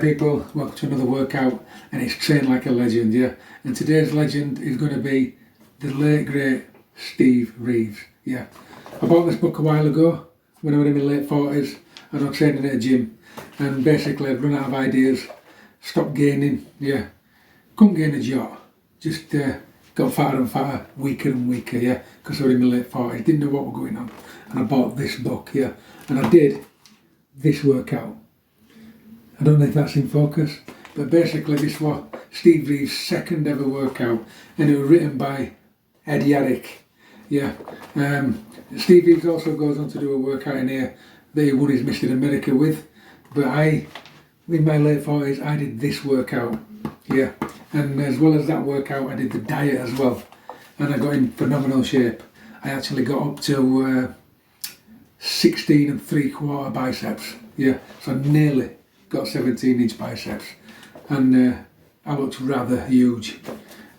people, welcome to another workout, and it's Train Like a Legend, yeah. And today's legend is going to be the late great Steve Reeves, yeah. I bought this book a while ago when I was in my late 40s and I was training at a gym, and basically I'd run out of ideas, stopped gaining, yeah. Couldn't gain a jot, just got fatter and fatter, weaker and weaker, yeah, because I was in my late 40s, didn't know what was going on, and I bought this book, yeah, and I did this workout. I don't know if that's in focus, but basically this was Steve Reeves' second ever workout, and it was written by Ed Yarrick, yeah. Steve Reeves also goes on to do a workout in here that he won his Mr America with, but in my late 40s, I did this workout, yeah. And as well as that workout, I did the diet as well, and I got in phenomenal shape. I actually got up to 16 3/4 biceps, yeah, so I nearly got 17-inch biceps, and I looked rather huge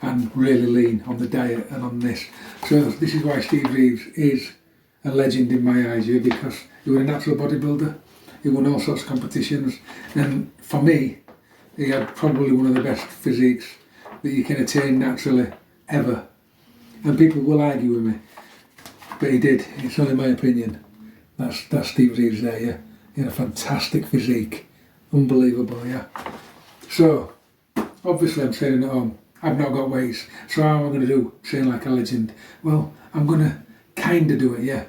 and really lean on the diet and on this. So this is why Steve Reeves is a legend in my eyes, yeah, because he was a natural bodybuilder, he won all sorts of competitions, and for me, he had probably one of the best physiques that you can attain naturally ever. And people will argue with me, but he did. It's only my opinion. That's Steve Reeves there, yeah. He had a fantastic physique, unbelievable, yeah. So obviously I'm training at home. I've not got weights, so how am I going to do Train Like a Legend? Well, I'm going to kind of do it, yeah.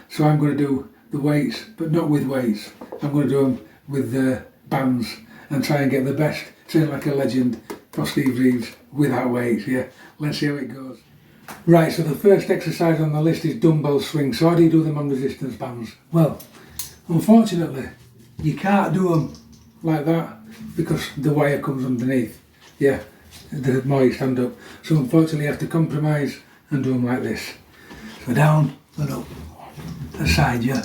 So I'm going to do the weights, but not with weights. I'm going to do them with the bands and try and get the best Train Like a Legend for Steve Reeves without weights, yeah. Let's see how it goes. Right, so the first exercise on the list is dumbbell swings. So how do you do them on resistance bands? Well, unfortunately, you can't do them like that because the wire comes underneath, yeah, the more you stand up. So unfortunately you have to compromise and do them like this. So down and up, aside, yeah.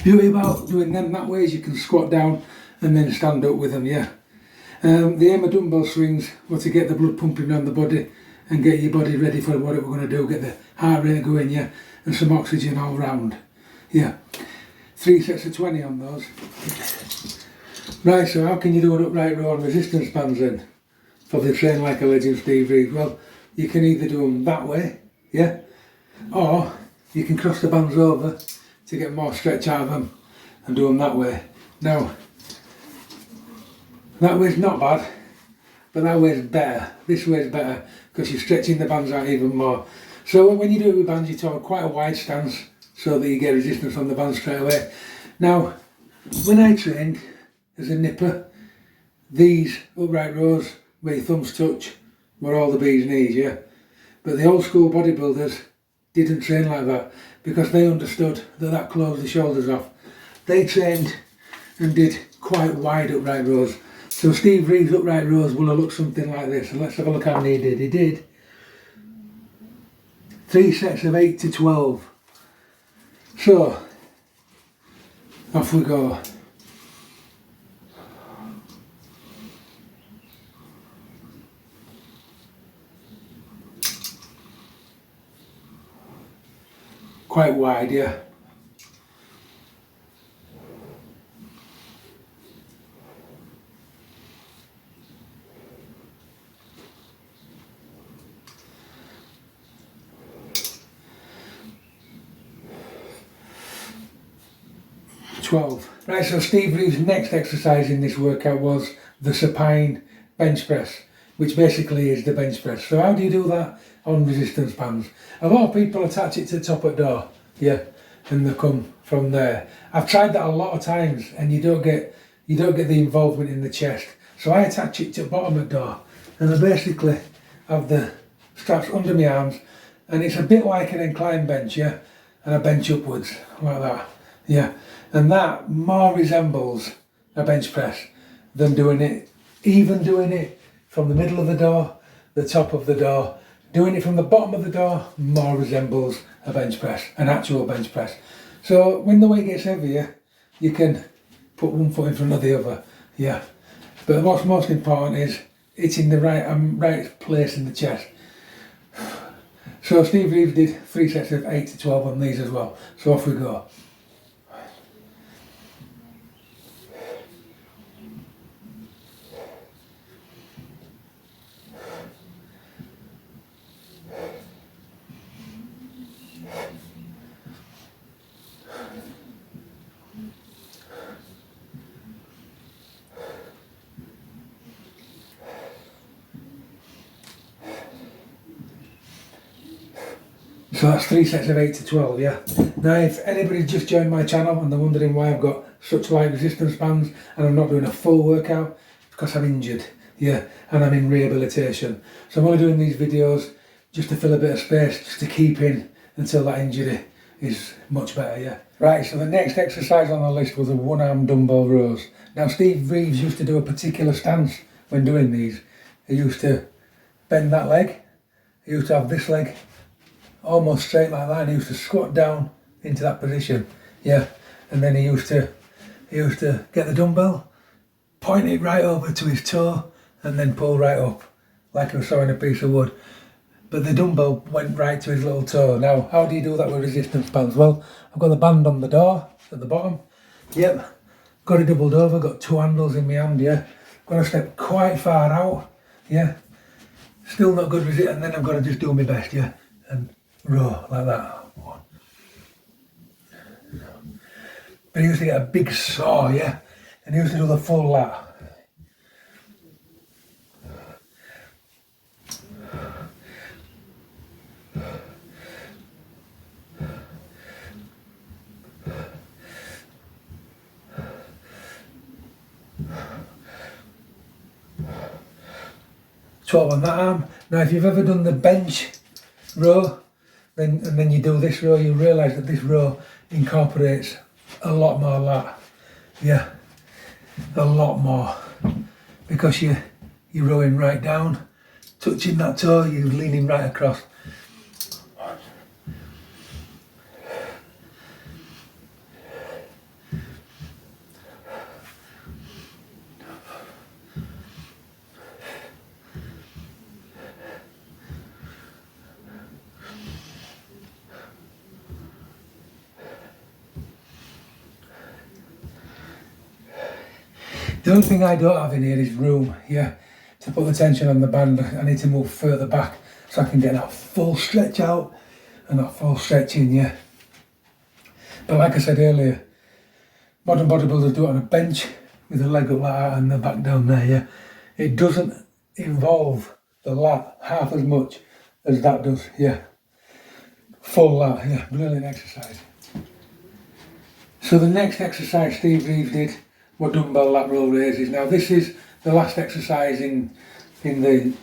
Beauty about doing them that way is you can squat down and then stand up with them, yeah. The aim of dumbbell swings was to get the blood pumping around the body and get your body ready for what we're going to do, get the heart rate going, yeah, and some oxygen all round, yeah. 3 sets of 20 on those. Right, so how can you do an upright row on resistance bands then for the Train Like a Legend Steve Reeves? Well, you can either do them that way, yeah, or you can cross the bands over to get more stretch out of them and do them that way. Now, that way's not bad, but that way's better. This way's better because you're stretching the bands out even more. So when you do it with bands, you take quite a wide stance so that you get resistance on the bands straight away. Now, when I trained as a nipper, these upright rows where your thumbs touch were all the bee's knees, yeah. But the old school bodybuilders didn't train like that because they understood that closed the shoulders off. They trained and did quite wide upright rows. So Steve Reeves' upright rows will have looked something like this. And let's have a look how many he did. He did 3 sets of 8 to 12. So off we go. Quite wide, yeah. Right, so Steve Reeves' next exercise in this workout was the supine bench press, which basically is the bench press. So how do you do that on resistance bands? A lot of people attach it to the top of the door, yeah, and they come from there. I've tried that a lot of times and you don't get the involvement in the chest. So I attach it to the bottom of the door and I basically have the straps under my arms, and it's a bit like an incline bench, yeah, and I bench upwards like that, Yeah, and that more resembles a bench press than doing it, even doing it from the middle of the door, the top of the door. Doing it from the bottom of the door more resembles a bench press, an actual bench press. So when the weight gets heavier, you can put one foot in front of the other, yeah. But what's most important is it's in the right place in the chest. So Steve Reeves did 3 sets of 8 to 12 on these as well. So off we go. So that's 3 sets of 8 to 12, yeah. Now if anybody's just joined my channel and they're wondering why I've got such light resistance bands and I'm not doing a full workout, it's because I'm injured, yeah, and I'm in rehabilitation. So I'm only doing these videos just to fill a bit of space, just to keep in until that injury is much better, yeah. Right, so the next exercise on the list was a one-arm dumbbell rows. Now Steve Reeves used to do a particular stance when doing these. He used to bend that leg, he used to have this leg almost straight like that, and he used to squat down into that position, yeah, and then he used to get the dumbbell, point it right over to his toe, and then pull right up like he was sawing a piece of wood. But the dumbbell went right to his little toe. Now, how do you do that with resistance bands? Well, I've got the band on the door at the bottom, yep, got it doubled over, got 2 handles in my hand, yeah, got to step quite far out, yeah, still not good resistance, and then I've got to just do my best, yeah, and row like that. But he used to get a big saw, yeah, and he used to do the full lat. Twelve on that arm. Now, if you've ever done the bench row, and then you do this row, you realise that this row incorporates a lot more lat, yeah, a lot more, because you're rowing right down, touching that toe, you're leaning right across. The only thing I don't have in here is room, yeah, to put the tension on the band. I need to move further back so I can get that full stretch out and that full stretch in, yeah. But like I said earlier, modern bodybuilders do it on a bench with the leg up like that and the back down there, yeah. It doesn't involve the lat half as much as that does, yeah. Full lat, yeah, brilliant exercise. So the next exercise Steve Reeves did were dumbbell lateral raises. Now this is the last exercise in the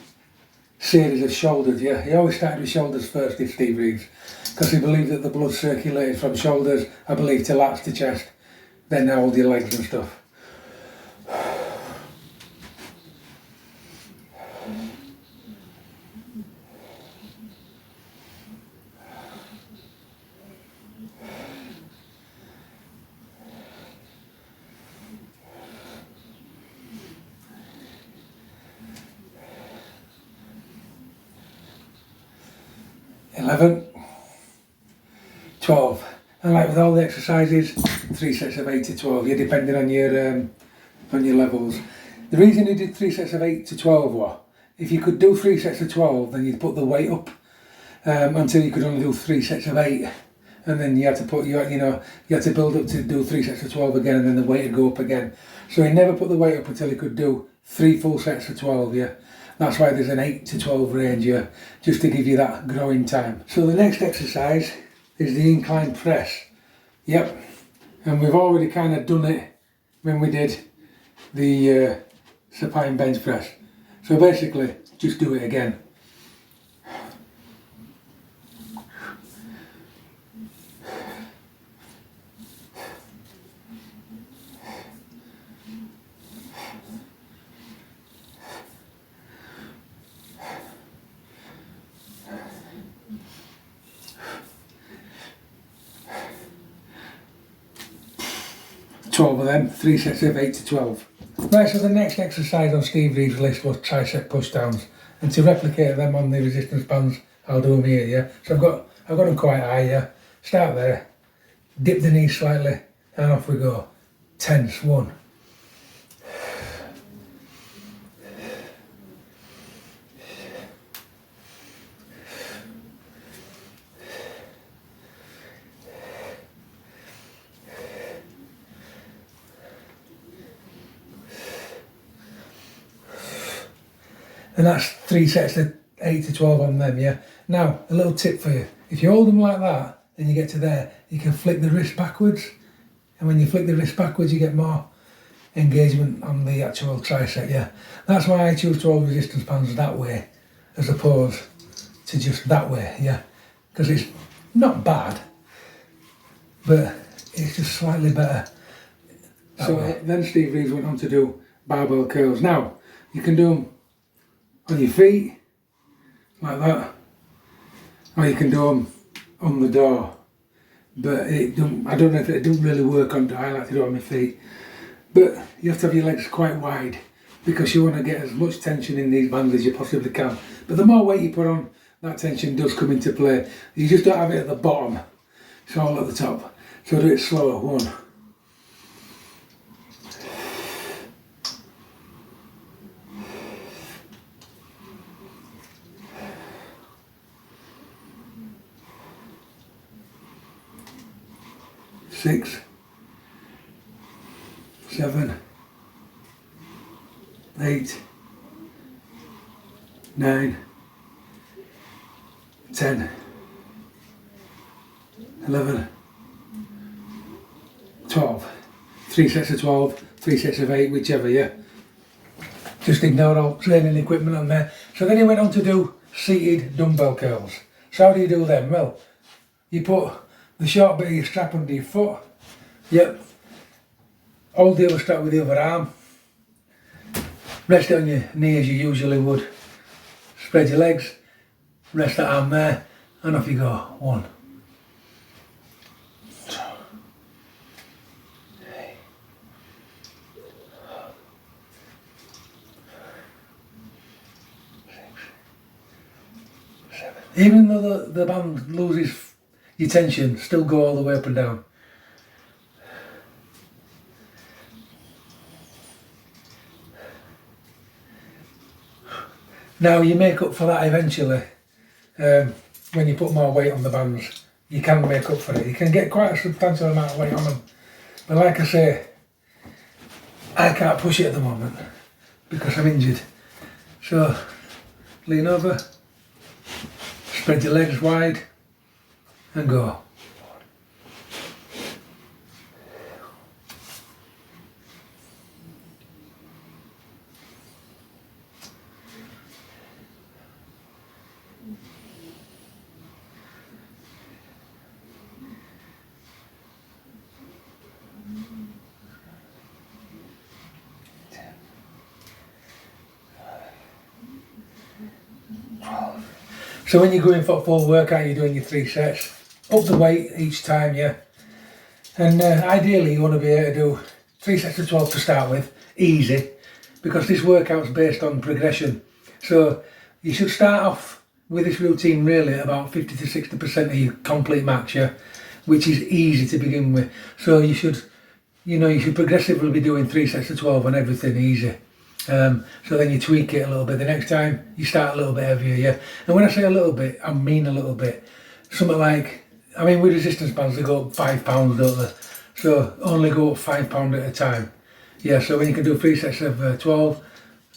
series of shoulders, yeah. He always started with shoulders first, did Steve Reeves, because he believed that the blood circulated from shoulders, I believe, to lats, to chest, then all your legs and stuff. $11, $12, and like with all the exercises, 3 sets of 8 to 12, yeah, depending on your levels. The reason he did 3 sets of 8 to 12 was, if you could do 3 sets of 12, then you'd put the weight up until you could only do 3 sets of 8, and then you had to put you had to build up to do 3 sets of 12 again, and then the weight would go up again. So he never put the weight up until he could do 3 full sets of 12, yeah. That's why there's an 8 to 12 range here, just to give you that growing time. So the next exercise is the incline press. Yep, and we've already kind of done it when we did the supine bench press. So basically, just do it again. 12 of them, 3 sets of 8 to 12. Right, so the next exercise on Steve Reeves' list was tricep push downs, and to replicate them on the resistance bands, I'll do them here, yeah. So I've got them quite high, yeah. Start there, dip the knees slightly, and off we go. Tense, 1. And that's 3 sets of 8 to 12 on them, yeah. Now, a little tip for you. If you hold them like that, and you get to there, you can flick the wrist backwards. And when you flick the wrist backwards, you get more engagement on the actual tricep, yeah. That's why I choose to hold resistance bands that way, as opposed to just that way, yeah. Because it's not bad, but it's just slightly better. So then Steve Reeves went on to do barbell curls. Now, you can do them on your feet, like that, or you can do them on the door, but I don't know if it doesn't really work on door. I like to do it on my feet, but you have to have your legs quite wide because you want to get as much tension in these bands as you possibly can. But the more weight you put on, that tension does come into play. You just don't have it at the bottom, it's all at the top. So do it slower. 1, 6, 7, 8, 9, 10, 11, 12. 3 sets of 12, 3 sets of 8, whichever, yeah. Just ignore all training equipment on there. So then he went on to do seated dumbbell curls. So how do you do them? Well, you put the short bit of your strap under your foot. Yep. Hold the other strap with the other arm. Rest it on your knee as you usually would. Spread your legs. Rest that arm there. And off you go. 1, 2, 3, 6, 7. Even though the band loses your tension, still go all the way up and down. Now you make up for that eventually. When you put more weight on the bands, you can make up for it. You can get quite a substantial amount of weight on them. But like I say, I can't push it at the moment because I'm injured. So lean over, spread your legs wide and go. So when you're going for a full workout, you're doing your 3 sets. Up the weight each time, yeah. And ideally you want to be able to do 3 sets of 12 to start with, easy, because this workout's based on progression. So you should start off with this routine really at about 50 to 60% of your complete max, yeah, which is easy to begin with. So you should progressively be doing 3 sets of 12 on everything easy. So then you tweak it a little bit. The next time you start a little bit heavier, yeah. And when I say a little bit, I mean a little bit. Something like, I mean with resistance bands they go up £5, don't they? So only go up £5 at a time. Yeah, so when you can do 3 sets of 12,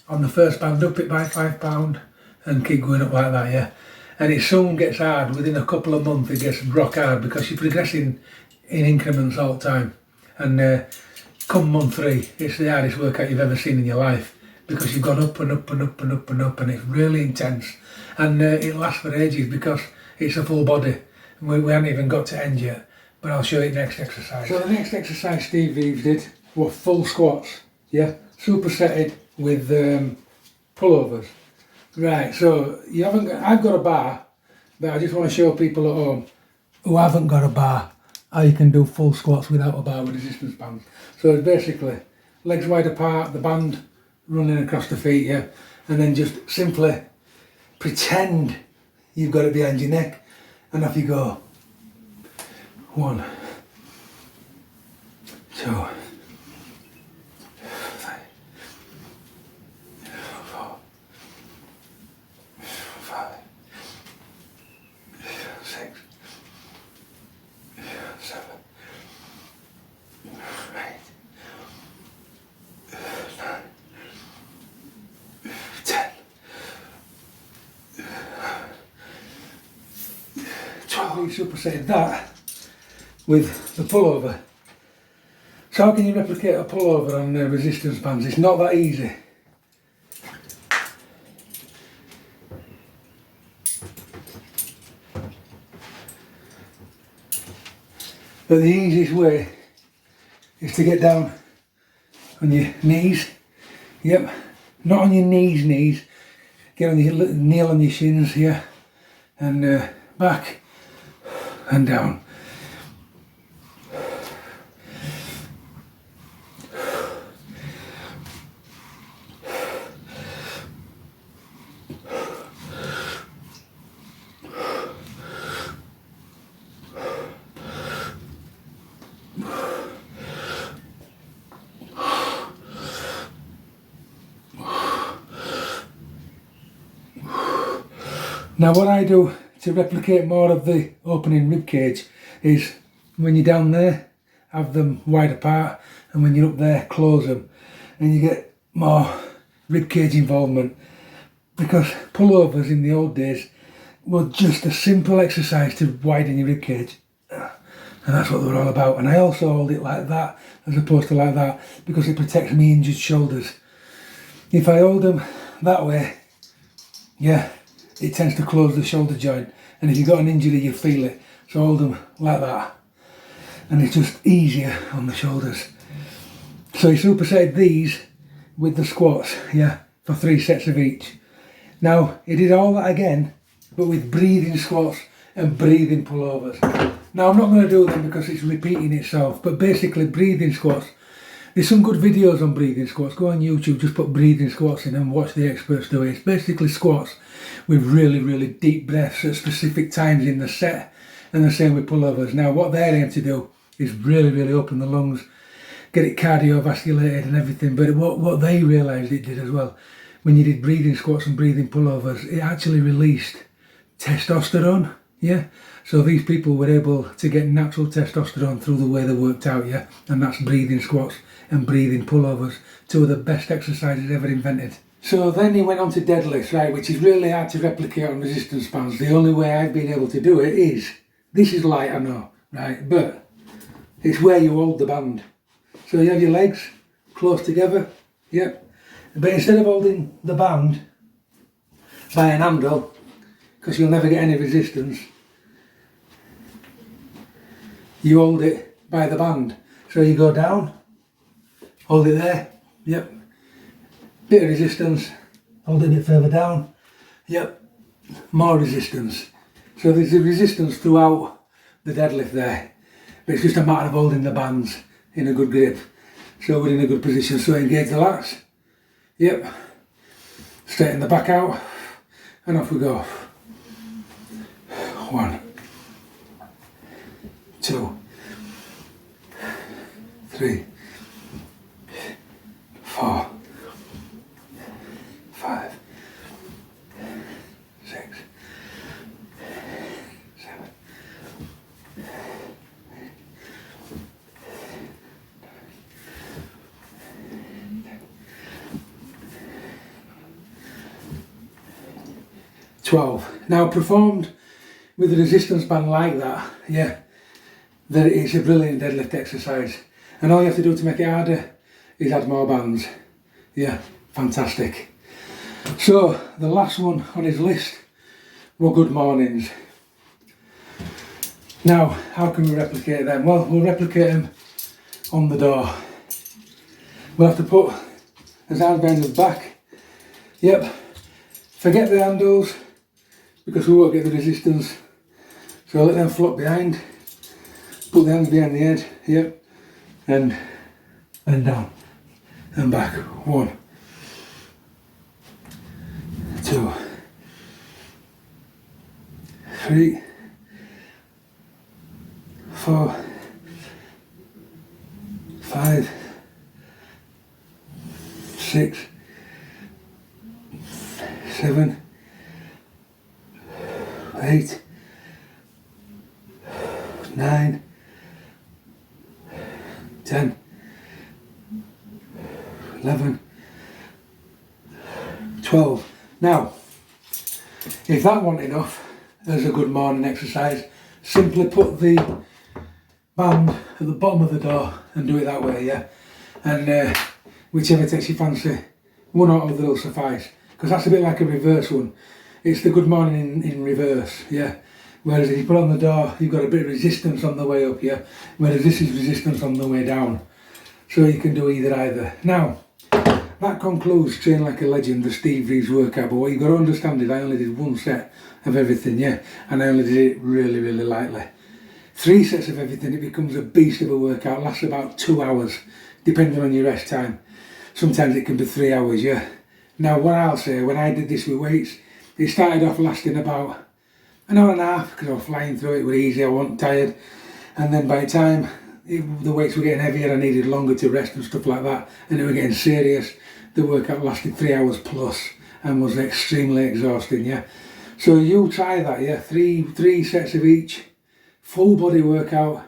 on the first band up it by £5 and keep going up like that, yeah. And it soon gets hard. Within a couple of months it gets rock hard because you're progressing in increments all the time. And come month 3, it's the hardest workout you've ever seen in your life, because you've gone up and up and up and up and up, and it's really intense. And it lasts for ages because it's a full body. We haven't even got to end yet, but I'll show you next exercise. So the next exercise Steve Reeves did were full squats, yeah, supersetted with pullovers. Right, so I've got a bar, but I just want to show people at home who haven't got a bar how you can do full squats without a bar with resistance bands. So it's basically legs wide apart, the band running across the feet, yeah, and then just simply pretend you've got it behind your neck, and off you go. 1, 2, 3, 4, 5, 6, 7, 8, 9, 10, 12. We supersetted that with the pullover. So how can you replicate a pullover on resistance bands? It's not that easy. But the easiest way is to get down on your knees. Yep, not on your knees. Get on your kneel on your shins here, and back and down. Now what I do to replicate more of the opening rib cage is when you're down there, have them wide apart, and when you're up there, close them, and you get more rib cage involvement. Because pullovers in the old days were just a simple exercise to widen your rib cage, and that's what they were all about. And I also hold it like that as opposed to like that because it protects me injured shoulders. If I hold them that way, yeah, it tends to close the shoulder joint, and if you've got an injury you feel it. So hold them like that, and it's just easier on the shoulders. So you superset these with the squats, yeah, for 3 sets of each. Now you did all that again, but with breathing squats and breathing pullovers. Now I'm not going to do them because it's repeating itself, but basically breathing squats. There's some good videos on breathing squats. Go on YouTube, just put breathing squats in and watch the experts do it. It's basically squats with really deep breaths at specific times in the set, and the same with pullovers. Now what they aim to do is really open the lungs, get it cardiovasculated and everything. But what they realised it did as well, when you did breathing squats and breathing pullovers, it actually released testosterone, yeah? So these people were able to get natural testosterone through the way they worked out, yeah? And that's breathing squats and breathing pullovers, 2 of the best exercises ever invented. So then he went on to deadlifts, right, which is really hard to replicate on resistance bands. The only way I've been able to do it is, this is light, I know, right, but it's where you hold the band. So you have your legs close together, yep, but instead of holding the band by an handle, because you'll never get any resistance, you hold it by the band. So you go down, hold it there, yep, bit of resistance, hold it a bit further down, yep, more resistance. So there's a resistance throughout the deadlift there, but it's just a matter of holding the bands in a good grip. So we're in a good position. So engage the lats, yep, straighten the back out, and off we go. 1, 2, 3, 4, 5, 6, 7, 8, 12. Now performed with a resistance band like that, yeah, that it's a brilliant deadlift exercise. And all you have to do to make it harder is add more bands. Yeah, fantastic. So the last one on his list were good mornings. Now, how can we replicate them? Well, we'll replicate them on the door. We'll have to put his arms behind his back. Yep, forget the handles because we won't get the resistance. So let them flop behind. Put the hands behind the head, yep, and down and back. 1, 2, 3, 4, 5, 6, 7, 8, 9, 10, 11, 12. Now, if that wasn't enough as a good morning exercise, simply put the band at the bottom of the door and do it that way, yeah? And whichever takes your fancy, one or other will suffice, because that's a bit like a reverse one. It's the good morning in reverse, yeah? Whereas if you put it on the door, you've got a bit of resistance on the way up, yeah? Whereas this is resistance on the way down. So you can do either. Now, that concludes Train Like a Legend, the Steve Reeves workout. But what you've got to understand is I only did 1 set of everything, yeah? And I only did it really, really lightly. 3 sets of everything, it becomes a beast of a workout. It lasts about 2 hours, depending on your rest time. Sometimes it can be 3 hours, yeah? Now, what I'll say, when I did this with weights, it started off lasting about an hour and a half, because I was flying through it, it was easy, I wasn't tired. And then by the time the weights were getting heavier, I needed longer to rest and stuff like that, and it was getting serious. The workout lasted 3 hours plus and was extremely exhausting, yeah? So you try that, yeah? Three sets of each, full body workout,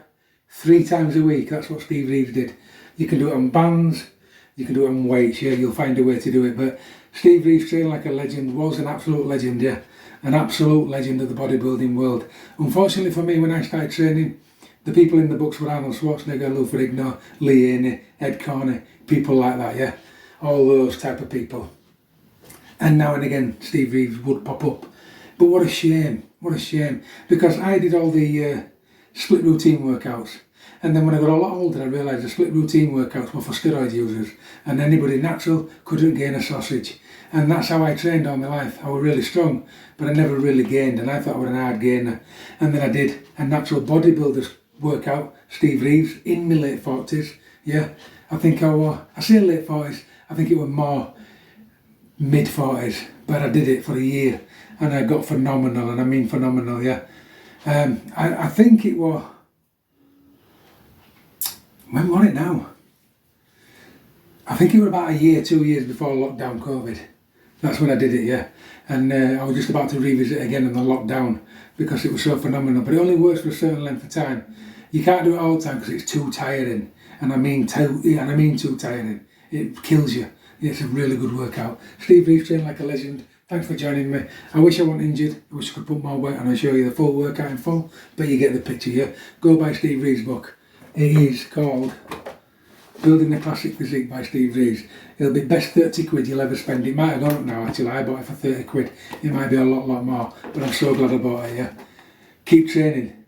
3 times a week. That's what Steve Reeves did. You can do it on bands, you can do it on weights, yeah? You'll find a way to do it. But Steve Reeves, Train Like a Legend, was an absolute legend, yeah? An absolute legend of the bodybuilding world. Unfortunately for me, when I started training, the people in the books were Arnold Schwarzenegger, Lou Ferrigno, Lee Haney, Ed Carney, people like that, yeah? All those type of people. And now and again, Steve Reeves would pop up. But what a shame, because I did all the split routine workouts. And then when I got a lot older, I realised the split routine workouts were for steroid users, and anybody natural couldn't gain a sausage. And that's how I trained all my life. I was really strong, but I never really gained, and I thought I was an hard gainer. And then I did a natural bodybuilder's workout, Steve Reeves, in my late 40s, yeah. I say late 40s, I think it was more mid 40s, but I did it for a year, and I got phenomenal, and I mean phenomenal, yeah. I think it was, when was it now? I think it was about a year, 2 years before lockdown COVID. That's when I did it, yeah. And I was just about to revisit it again in the lockdown because it was so phenomenal. But it only works for a certain length of time. You can't do it all the time because it's too tiring. And I mean too tiring. It kills you. It's a really good workout. Steve Reeves, Train Like a Legend. Thanks for joining me. I wish I wasn't injured. I wish I could put more weight on and show you the full workout in full. But you get the picture, yeah. Go buy Steve Reeves' book. It is called Building the Classic Physique by Steve Reeves. It'll be best 30 quid you'll ever spend. It might have gone up now actually. I bought it for 30 quid. It might be a lot more. But I'm so glad I bought it, yeah. Keep training.